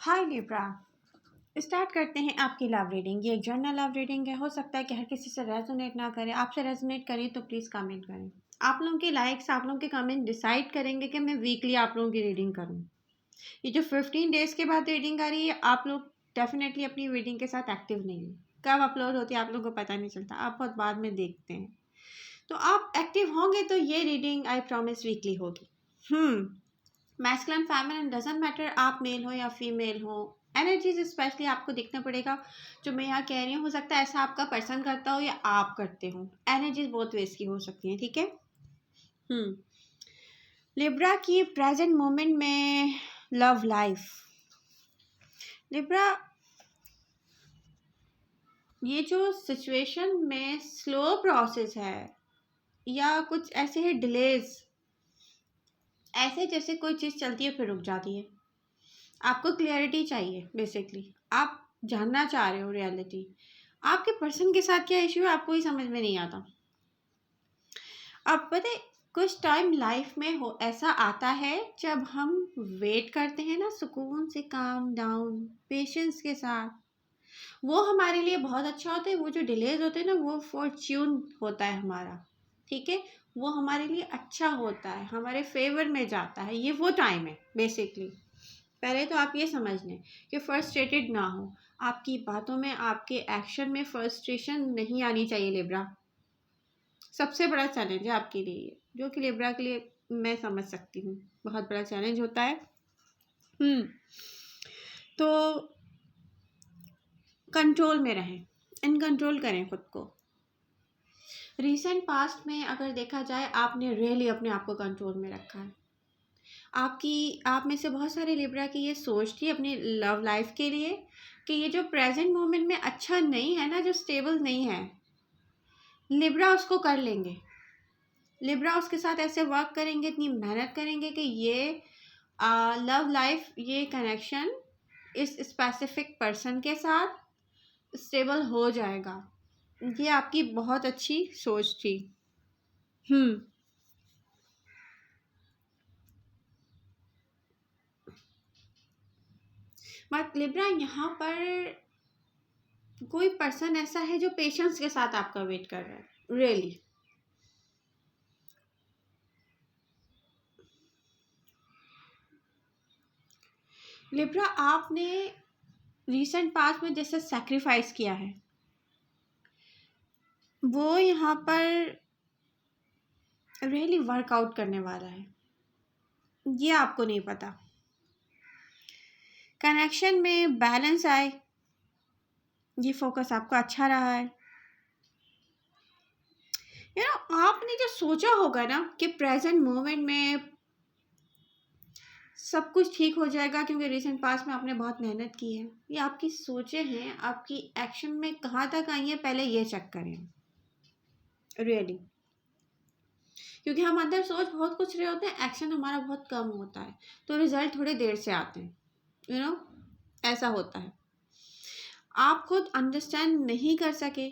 हाय Libra. Start करते हैं आपकी लव रीडिंग। ये एक जनरल लव रीडिंग है। हो सकता है कि हर किसी से रेजोनेट ना करे, आपसे रेजोनेट करें तो प्लीज़ कमेंट करें। आप लोगों के लाइक्स, आप लोगों के कमेंट डिसाइड करेंगे कि मैं वीकली आप लोगों की रीडिंग करूं। ये जो 15 डेज़ के बाद रीडिंग आ रही है, आप लोग डेफिनेटली अपनी रीडिंग के साथ एक्टिव नहीं है। कब अपलोड होती है आप लोगों को पता नहीं चलता, आप बहुत बाद में देखते हैं। तो आप एक्टिव होंगे तो ये रीडिंग आई प्रॉमिस वीकली होगी। मैस्कुलिन फेमिनिन डजंट मैटर, आप मेल हो या फीमेल हो। एनर्जीज स्पेशली आपको देखना पड़ेगा। जो मैं यहाँ कह रही हूँ, हो सकता है ऐसा आपका पर्सन करता हो या आप करते हो। एनर्जीज बहुत वेज की हो सकती हैं, ठीक है। लिब्रा की प्रेजेंट मोमेंट में लव लाइफ। लिब्रा, ये जो सिचुएशन में स्लो प्रोसेस है या कुछ ऐसे है डिलेज, ऐसे जैसे कोई चीज़ चलती है फिर रुक जाती है। आपको क्लियरिटी चाहिए, बेसिकली आप जानना चाह रहे हो रियलिटी। आपके पर्सन के साथ क्या इश्यू है आपको ही समझ में नहीं आता। अब पता है, कुछ टाइम लाइफ में हो ऐसा आता है जब हम वेट करते हैं ना, सुकून से, काम डाउन, पेशेंस के साथ, वो हमारे लिए बहुत अच्छा होता है। वो जो डिलेज होते हैं ना, वो फॉर्च्यून होता है हमारा, ठीक है। वो हमारे लिए अच्छा होता है, हमारे फेवर में जाता है। ये वो टाइम है बेसिकली। पहले तो आप ये समझ लें कि फ्रस्ट्रेटेड ना हो। आपकी बातों में, आपके एक्शन में फ्रस्ट्रेशन नहीं आनी चाहिए लिब्रा। सबसे बड़ा चैलेंज है आपके लिए, जो कि लिब्रा के लिए मैं समझ सकती हूँ बहुत बड़ा चैलेंज होता है। तो कंट्रोल में रहें, इन कंट्रोल करें खुद को। रिसेंट पास्ट में अगर देखा जाए, आपने रियली अपने आप को कंट्रोल में रखा है। आप में से बहुत सारे लिब्रा की ये सोच थी अपनी लव लाइफ के लिए कि ये जो प्रेजेंट मोमेंट में अच्छा नहीं है ना, जो स्टेबल नहीं है, लिब्रा उसको कर लेंगे। लिब्रा उसके साथ ऐसे वर्क करेंगे, इतनी मेहनत करेंगे कि ये लव लाइफ, ये कनेक्शन इस स्पेसिफिक पर्सन के साथ स्टेबल हो जाएगा। ये आपकी बहुत अच्छी सोच थी। बट लिब्रा, यहाँ पर कोई पर्सन ऐसा है जो पेशेंस के साथ आपका वेट कर रहा है, रियली। लिब्रा, आपने रिसेंट पास्ट में जैसे सैक्रिफाइस किया है, वो यहाँ पर रियली वर्कआउट करने वाला है। ये आपको नहीं पता। कनेक्शन में बैलेंस आए, ये फोकस आपका अच्छा रहा है। आपने जो सोचा होगा ना कि प्रेजेंट मोमेंट में सब कुछ ठीक हो जाएगा क्योंकि रिसेंट पास्ट में आपने बहुत मेहनत की है, ये आपकी सोचें हैं। आपकी एक्शन में कहाँ तक आई है, पहले ये चेक करें रियली। क्योंकि हम अंदर सोच बहुत कुछ रहे होते हैं, एक्शन हमारा बहुत कम होता है, तो रिजल्ट थोड़ी देर से आते हैं। ऐसा होता है। आप खुद अंडरस्टैंड नहीं कर सके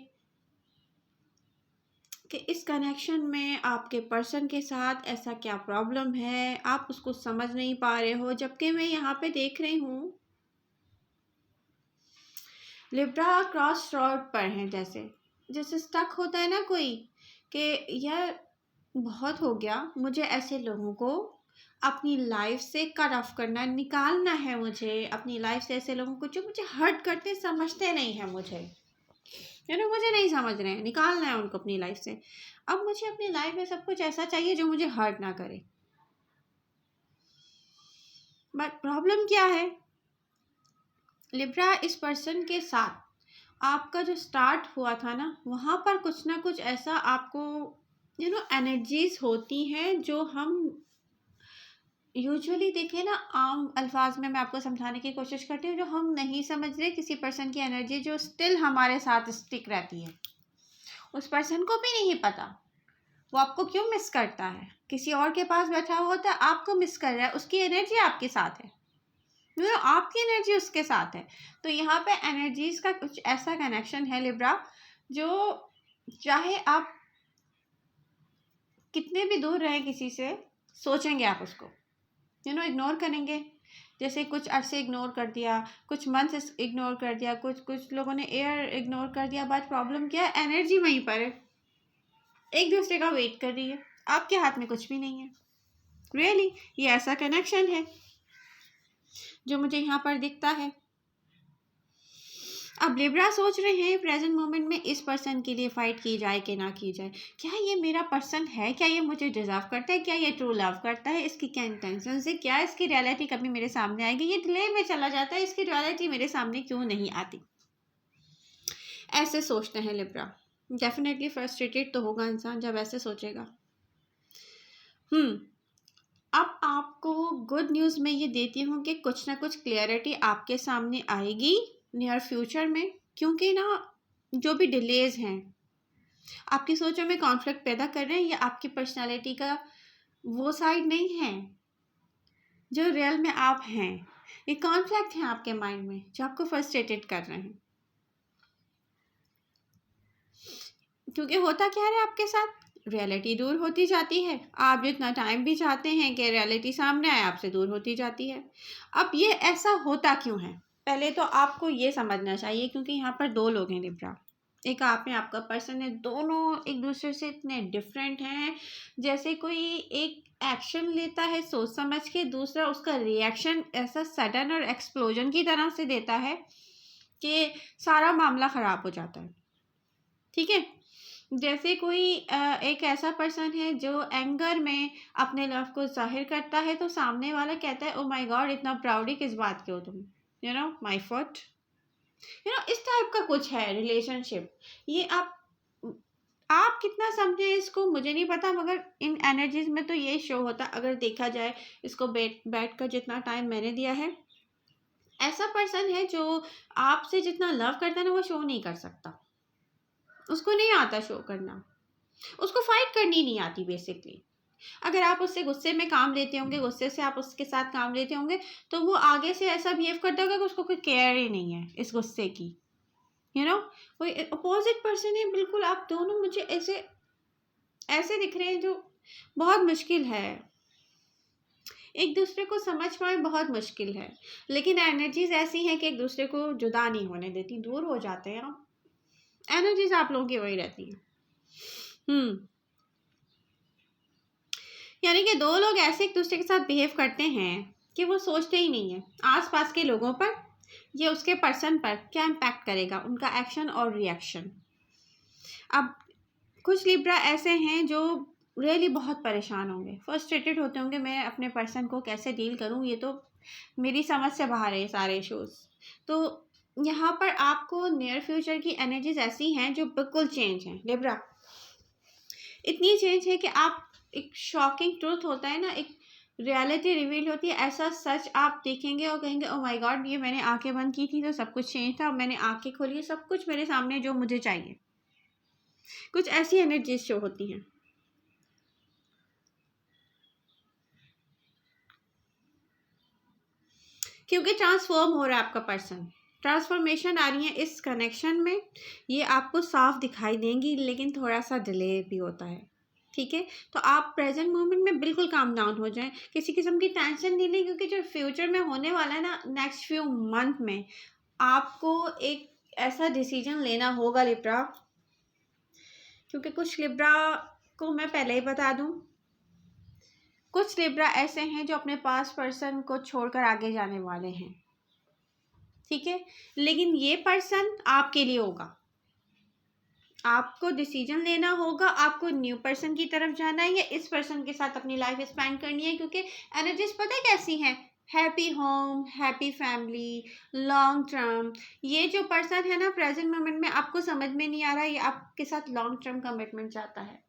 कि इस कनेक्शन में आपके पर्सन के साथ ऐसा क्या प्रॉब्लम है, आप उसको समझ नहीं पा रहे हो। जबकि मैं यहाँ पे देख रही हूँ लिब्रा क्रॉस रोड पर हैं, जैसे जैसे स्टक होता है ना कोई, कि यार बहुत हो गया, मुझे ऐसे लोगों को अपनी लाइफ से कट ऑफ करना, निकालना है मुझे अपनी लाइफ से। ऐसे लोगों को जो मुझे हर्ट करते, समझते नहीं है मुझे, मुझे नहीं समझ रहे हैं, निकालना है उनको अपनी लाइफ से। अब मुझे अपनी लाइफ में सब कुछ ऐसा चाहिए जो मुझे हर्ट ना करे। बट प्रॉब्लम क्या है लिब्रा, इस पर्सन के साथ आपका जो स्टार्ट हुआ था ना, वहाँ पर कुछ ना कुछ ऐसा आपको एनर्जीज होती हैं जो हम यूजुअली देखें ना, आम अल्फाज में मैं आपको समझाने की कोशिश करती हूँ, जो हम नहीं समझ रहे किसी पर्सन की एनर्जी जो स्टिल हमारे साथ स्टिक रहती है। उस पर्सन को भी नहीं पता वो आपको क्यों मिस करता है। किसी और के पास बैठा हुआ होता है, आपको मिस कर रहा है, उसकी एनर्जी आपके साथ है, आपकी एनर्जी उसके साथ है। तो यहाँ पे एनर्जीज का कुछ ऐसा कनेक्शन है लिब्रा, जो चाहे आप कितने भी दूर रहे किसी से, सोचेंगे आप उसको, इग्नोर करेंगे, जैसे कुछ अरसे इग्नोर कर दिया, कुछ मंथ्स इग्नोर कर दिया, कुछ लोगों ने ईयर इग्नोर कर दिया, बट प्रॉब्लम क्या है, एनर्जी वहीं पर है, एक दूसरे का वेट कर रही है, आपके हाथ में कुछ भी नहीं है। रियली ये ऐसा कनेक्शन है जो मुझे यहाँ पर दिखता है। अब लिब्रा सोच रहे हैं प्रेजेंट मोमेंट में इस पर्सन के लिए फाइट की जाए कि ना की जाए, क्या ये मेरा पर्सन है, क्या ये मुझे डिजर्व करता है, क्या ये ट्रू लव करता है, इसकी क्या इंटेंशन है, क्या इसकी रियलिटी कभी मेरे सामने आएगी, ये डिले में चला जाता है, इसकी रियलिटी मेरे सामने क्यों नहीं आती, ऐसे सोचते हैं लिब्रा। डेफिनेटली फ्रस्ट्रेटेड तो होगा इंसान जब ऐसे सोचेगा। अब आपको गुड न्यूज़ में ये देती हूँ कि कुछ ना कुछ क्लियरिटी आपके सामने आएगी नियर फ्यूचर में, क्योंकि ना जो भी डिलेज हैं आपकी सोचों में कॉन्फ्लिक्ट पैदा कर रहे हैं, ये आपकी पर्सनालिटी का वो साइड नहीं है जो रियल में आप हैं, ये कॉन्फ्लिक्ट है आपके माइंड में जो आपको फ्रस्ट्रेटेड कर रहे हैं। क्योंकि होता क्या है आपके साथ, रियलिटी दूर होती जाती है, आप जितना टाइम भी चाहते हैं कि रियलिटी सामने आए, आपसे दूर होती जाती है। अब ये ऐसा होता क्यों है, पहले तो आपको ये समझना चाहिए, क्योंकि यहाँ पर दो लोग हैं लिब्रा, एक आप में आपका पर्सन है, दोनों एक दूसरे से इतने डिफरेंट हैं, जैसे कोई एक एक्शन लेता है सोच समझ के, दूसरा उसका रिएक्शन ऐसा सडन और एक्सप्लोजन की तरह से देता है कि सारा मामला ख़राब हो जाता है। ठीक है, जैसे कोई एक ऐसा पर्सन है जो एंगर में अपने लव को जाहिर करता है, तो सामने वाला कहता है ओ माय गॉड इतना प्राउडी किस बात के हो तुम, you know my fault, you know इस टाइप का कुछ है रिलेशनशिप। ये आप कितना समझे इसको मुझे नहीं पता, मगर इन एनर्जीज में तो ये शो होता, अगर देखा जाए इसको बैठ कर जितना टाइम मैंने दिया है, ऐसा पर्सन है जो आपसे जितना लव करता है ना वो शो नहीं कर सकता, उसको नहीं आता शो करना, उसको फाइट करनी नहीं आती बेसिकली। अगर आप उससे गुस्से में काम लेते होंगे, गुस्से से आप उसके साथ काम लेते होंगे, तो वो आगे से ऐसा बिहेव करता होगा कि उसको कोई केयर ही नहीं है इस गुस्से की, यू नो कोई अपोजिट पर्सन है बिल्कुल। आप दोनों मुझे ऐसे ऐसे दिख रहे हैं जो बहुत मुश्किल है, एक दूसरे को समझ पाए बहुत मुश्किल है, लेकिन एनर्जीज ऐसी हैं कि एक दूसरे को जुदा नहीं होने देती, दूर हो जाते हैं आप, एनर्जीज आप लोगों की वही रहती है। यानी कि दो लोग ऐसे एक दूसरे के साथ बिहेव करते हैं कि वो सोचते ही नहीं है आसपास के लोगों पर, ये उसके पर्सन पर क्या इम्पैक्ट करेगा, उनका एक्शन और रिएक्शन। अब कुछ लिब्रा ऐसे हैं जो रियली बहुत परेशान होंगे, फ्रस्ट्रेटेड होते होंगे, मैं अपने पर्सन को कैसे डील करूं, ये तो मेरी समझ से बाहर है सारे इशूज़। तो यहाँ पर आपको नियर फ्यूचर की एनर्जीज ऐसी हैं जो बिल्कुल चेंज हैं लिब्रा, इतनी चेंज है कि आप, एक शॉकिंग ट्रूथ होता है ना, एक रियलिटी रिवील होती है, ऐसा सच आप देखेंगे और कहेंगे ओ माय गॉड ये मैंने आंखें बंद की थी तो सब कुछ चेंज था, और मैंने आंखें खोली सब कुछ मेरे सामने जो मुझे चाहिए, कुछ ऐसी एनर्जीज शो होती हैं। क्योंकि ट्रांसफॉर्म हो रहा है आपका पर्सन, ट्रांसफॉर्मेशन आ रही है इस कनेक्शन में, ये आपको साफ दिखाई देंगी, लेकिन थोड़ा सा डिले भी होता है। ठीक है, तो आप प्रेजेंट मोमेंट में बिल्कुल काम डाउन हो जाएं, किसी किस्म की टेंशन नहीं लें, क्योंकि जो फ्यूचर में होने वाला है ना, नेक्स्ट फ्यू मंथ में आपको एक ऐसा डिसीजन लेना होगा लिब्रा, क्योंकि कुछ लिब्रा को मैं पहले ही बता दूं, कुछ लिब्रा ऐसे हैं जो अपने पास पर्सन को छोड़कर आगे जाने वाले हैं। ठीक है, लेकिन ये पर्सन आपके लिए होगा, आपको डिसीजन लेना होगा, आपको न्यू पर्सन की तरफ जाना है या इस पर्सन के साथ अपनी लाइफ स्पेंड करनी है, क्योंकि एनर्जीज पता है कैसी हैं, happy home, happy family, long term. ये जो पर्सन है ना प्रेजेंट मोमेंट में आपको समझ में नहीं आ रहा है, ये आपके साथ लॉन्ग टर्म कमिटमेंट चाहता है,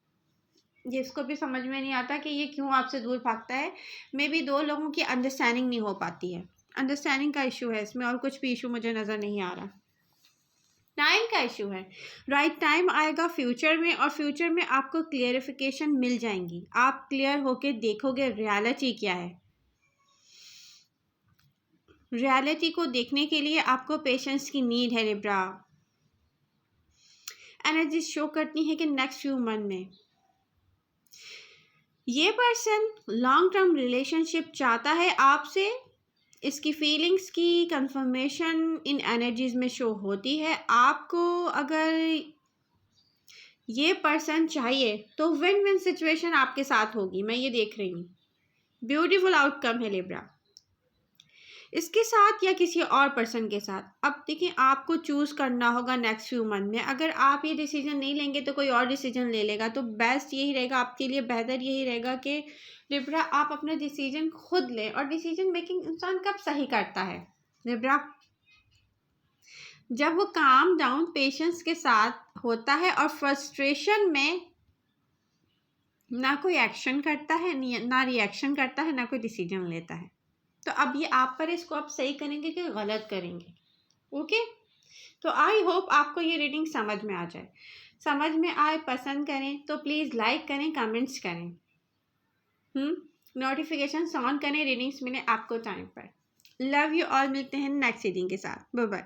जिसको भी समझ में नहीं आता कि ये क्यों आपसे दूर भागता है। मे बी दो लोगों की अंडरस्टैंडिंग नहीं हो पाती है, अंडरस्टैंडिंग का इशू है इसमें, और कुछ भी इशू मुझे नज़र नहीं आ रहा, टाइम का इशू है। राइट टाइम आएगा फ्यूचर में, और फ्यूचर में आपको क्लियरिफिकेशन मिल जाएंगी, आप क्लियर होके देखोगे रियलिटी क्या है। रियलिटी को देखने के लिए आपको पेशेंस की नीड है लिब्रा। एनर्जी शो करती है कि नेक्स्ट फ्यू मंथ में ये पर्सन लॉन्ग टर्म रिलेशनशिप चाहता है आपसे, इसकी फीलिंग्स की कंफर्मेशन इन एनर्जीज में शो होती है। आपको अगर ये पर्सन चाहिए तो विन विन सिचुएशन आपके साथ होगी, मैं ये देख रही हूँ। ब्यूटीफुल आउटकम है लिब्रा, इसके साथ या किसी और पर्सन के साथ। अब देखिए, आपको चूज़ करना होगा नेक्स्ट फ्यू मंथ में। अगर आप ये डिसीजन नहीं लेंगे तो कोई और डिसीजन ले लेगा, तो बेस्ट यही रहेगा आपके लिए, बेहतर यही रहेगा कि लिब्रा आप अपना डिसीजन खुद लें। और डिसीजन मेकिंग इंसान कब सही करता है लिब्रा? जब वो काम डाउन पेशेंस के साथ होता है और फ्रस्ट्रेशन में ना कोई एक्शन करता है, ना रिएक्शन करता है, ना कोई डिसीजन लेता है। तो अब ये आप पर, इसको आप सही करेंगे कि गलत करेंगे। ओके, तो आई होप आपको ये रीडिंग समझ में आ जाए। समझ में आए, पसंद करें तो प्लीज़ लाइक करें, कमेंट्स करें, नोटिफिकेशन ऑन करें, रीडिंग्स मिले आपको टाइम पर। लव यू ऑल, मिलते हैं नेक्स्ट रीडिंग के साथ। Bye bye.